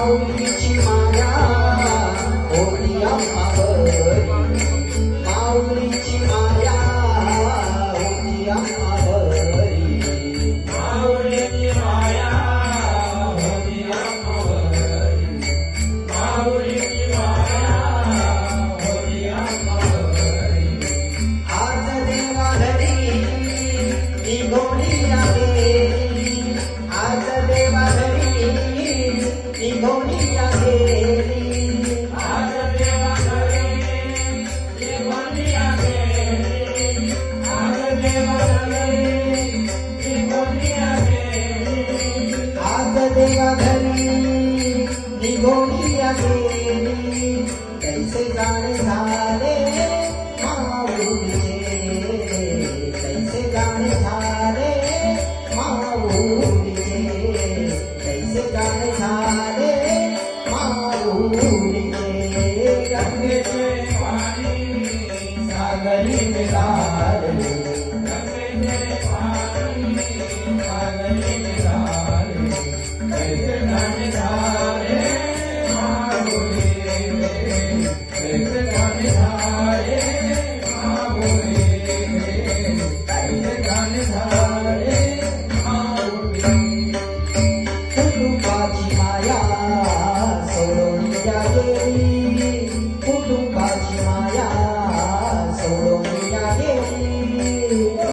माऊलीची माया होती आम्हावरी, माऊलीची माया होती आम्हावरी, माऊलीची माया होती आम्हावरी, माऊलीची माया होती आम्हावरी. आज देवा घरी निघोनी गेली, आज देवा घरी निघोनी गेली, आज देवा घरी निघोनी गेली, आज देवा घरी निघोनी गेली, आज देवा घरी निघोनी गेली. कैसे जाणे झाले माऊलीचे, कैसे जाणे झाले माऊलीचे, कैसे जाणे झाले माऊलीचे. गंगेचे पाणी सागरी मिळाले, गंगेचे पाणी सागरी मिळाले, कैसे जाणे झाले माऊली, कैसे जाणे झाले माऊली, कैसे जाणे झाले माऊली. कुटुंबाची माया